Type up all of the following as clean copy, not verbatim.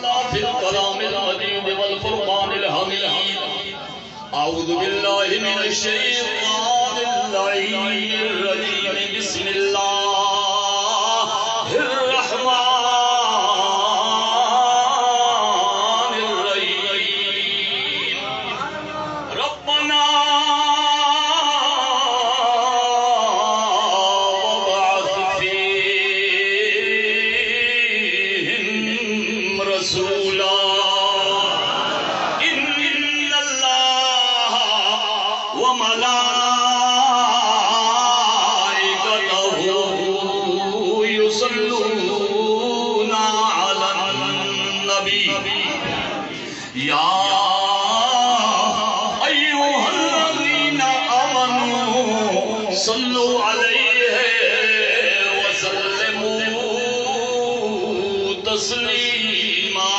في الكلام المجيد والفرقان الحميد. أعوذ بالله من الشيطان اللعين الرجيم. بسم الله الرحمن الرحيم. ربنا وابعث فيهم رسولا إن الله وملائكته يصلون على النبي يا أيها الذين آمنوا صلوا عليه وسلموا تسليما.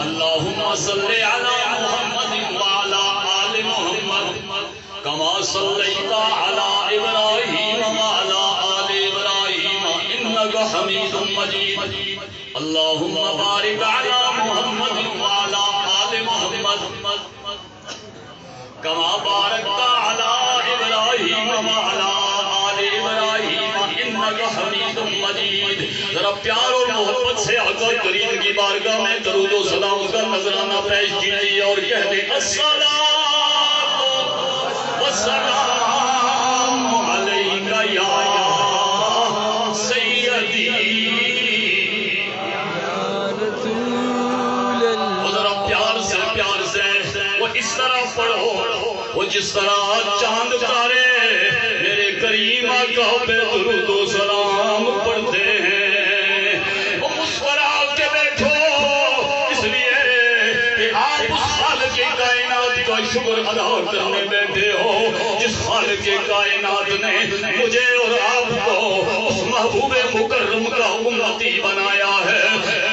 اللهم صل على محمد وعلى آل محمد كما صليت على إبراهيم وعلى آل إبراهيم إنك حميد مجيد. اللهم بارك على محمد وعلى آل محمد كما باركت على إبراهيم وعلى آل إبراهيم إنك حميد مجيد. ذرا پیار اور محبت سے آقا کریم کی بارگاہ میں درود و سلام کا نذرانہ پیش کیجیے اور کہہ دیں الصلاۃ والسلام علیک یا سیدی. ذرا پیار سے وہ اس طرح پڑھو وہ جس طرح چاند تارے میرے کریم آقا پہ درود و سلام پڑھتے ہیں. وہ مسکرا کے بیٹھو اس لیے کہ آپ اس خالق کائنات کا شکر ادا کرنے بیٹھے ہو جس خالق کائنات نے مجھے اور آپ کو اس محبوب مکرم کا امتی بنایا ہے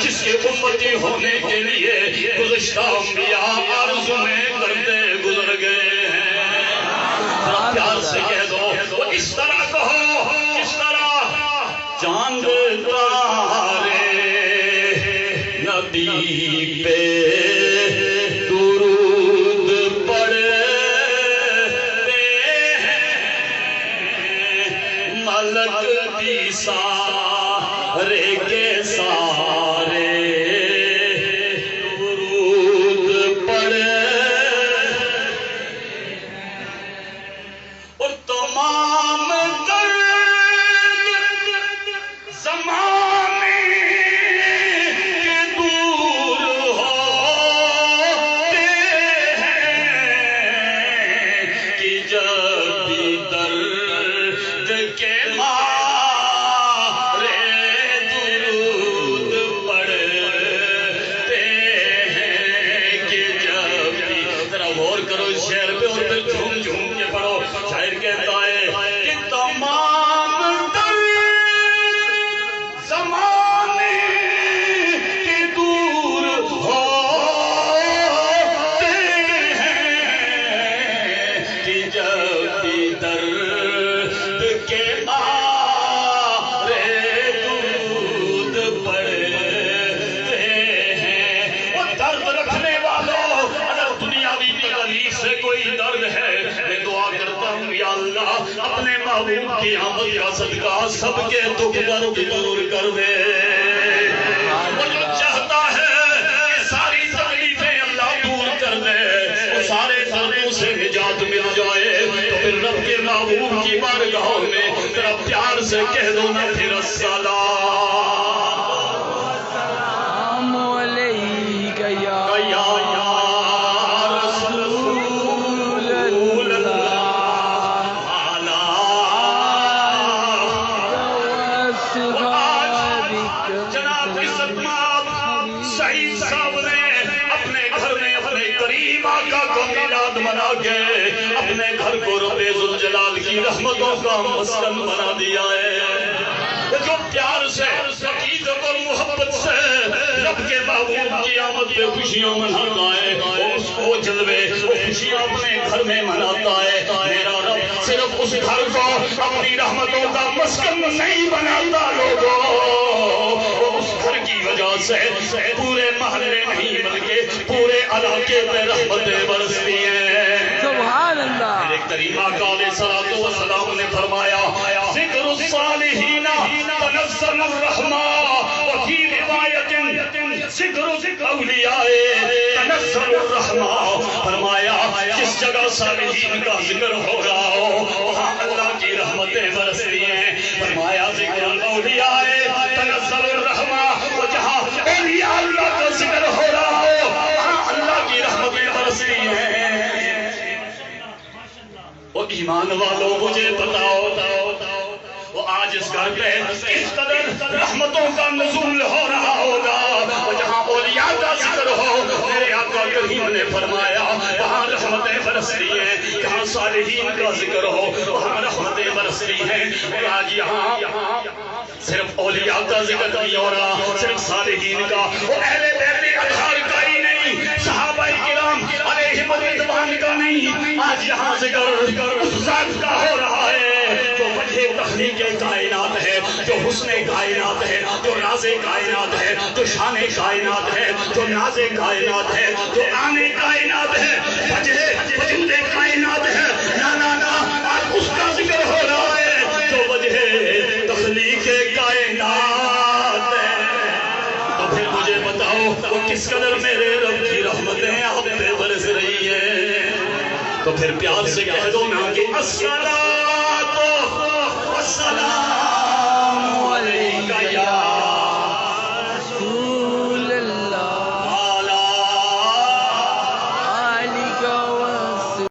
جس کے امتی ہونے کے لیے گزشتہ انبیاء عرض میں کرتے گزر گئے ہیں. پیار سے کہہ دو وہ اس طرح کہو اس طرح چاند تارے نبی پہ درود پڑھتے ہیں ملک بھی سارے کے سارے درود پڑھتے اور تمام زمانے کے دور ہوتے ہیں کہ جب بھی درد کے مارے درود پڑھتے ہیں کہ جب بھی. ذرا غور کرو اس شعر پہ اور پھر جھوم جھوم کے پڑھو. شاعر کہتا ہے کہ تمام زمانے کے دور ہوتے ہیں کہ جب بھی درد کے مارے درود پڑھتے ہیں. وہ درد رکھنے والوں اگر دنیاوی تکلیف سے کوئی درد ہے میں دعا کرتا ہوں یا اللہ اپنے محبوب کی آمد کا صدقہ سب کے دکھ درد دور کر دے. وہ جو چاہتا ہے کہ ساری تکلیفیں اللہ دور کر دے وہ سارے دردوں سے نجات مل جائے تو پھر رب کے محبوب کی بارگاہ میں ذرا پیار سے کہہ دو نا پھر السلام علیک یا جناب عزت مآب سعید صاحب نے اپنے گھر میں اپنے کریم آقا کو میلاد منا کے اپنے گھر کو رب ذوالجلال کی رحمتوں کا مسکن بنا دیا ہے. جو پیار سے عقیدت اور محبت سے رب کے محبوب کی آمد پہ خوشیاں مناتا ہے وہ اس کو جلوے وہ خوشیاں اپنے گھر میں مناتا ہے. میرا رب صرف اس گھر کو اپنی رحمتوں کا مسکن نہیں بناتا لوگوں، وہ اس گھر کی وجہ سے پورے محلے نہیں بلکہ پورے علاقے پہ رحمتیں برستی ہیں۔ سبحان اللہ۔ میرے کریم آقا علیہ الصلوۃ والسلام نے فرمایا ذکر الصالحین تنزل الرحمہ وفی روایت ذکر اولیاء تنزل الرحمہ۔ فرمایا جس جگہ صالحین کا ذکر ہو رہا ہو وہاں اللہ کی رحمتیں برستی ہیں۔ فرمایا ذکر الاولیاء تنزل الرحمہ، اور جہاں اولیاء اللہ کا ذکر ہو رہا ہو وہاں اللہ کی رحمتیں برستی ہیں۔ وہ ایمان والوں مجھے بتاؤ وہ آج اس گھر پہ اس قدر رحمتوں کا نزول ہو رہا ہوگا، اور جہاں اولیاء کا ذکر ہو میرے آقا کریم نے فرمایا وہاں رحمتیں برستی ہیں۔ جہاں صالحین کا ذکر ہو وہاں رحمتیں برستی ہیں۔ اور آج یہاں صرف اولیاء کا ذکر نہیں ہو رہا، صرف صالحین کا، وہ اہل بیت اطہار کا ہی نہیں، صحابہ کرام علیہم الرضوان کا نہیں، آج یہاں ذکر اس ذات کا ہو رہا ہے جو وجہ تخلیق کائنات ہے، جو حسن کائنات ہے، جو راز کائنات ہے، جو شان کائنات ہے، جو ناز کائنات ہے، جو آن کائنات ہے، وجہ وجود کائنات ہے۔ نا آج اس کا ذکر ہو رہا ہے جو وجہ تخلیق کائنات ہے۔ تو پھر مجھے بتاؤ وہ کس قدر میرے رب کی رحمتیں آپ پہ برس رہی ہیں۔ تو پھر پیار سے کہہ دو نا کہ السلام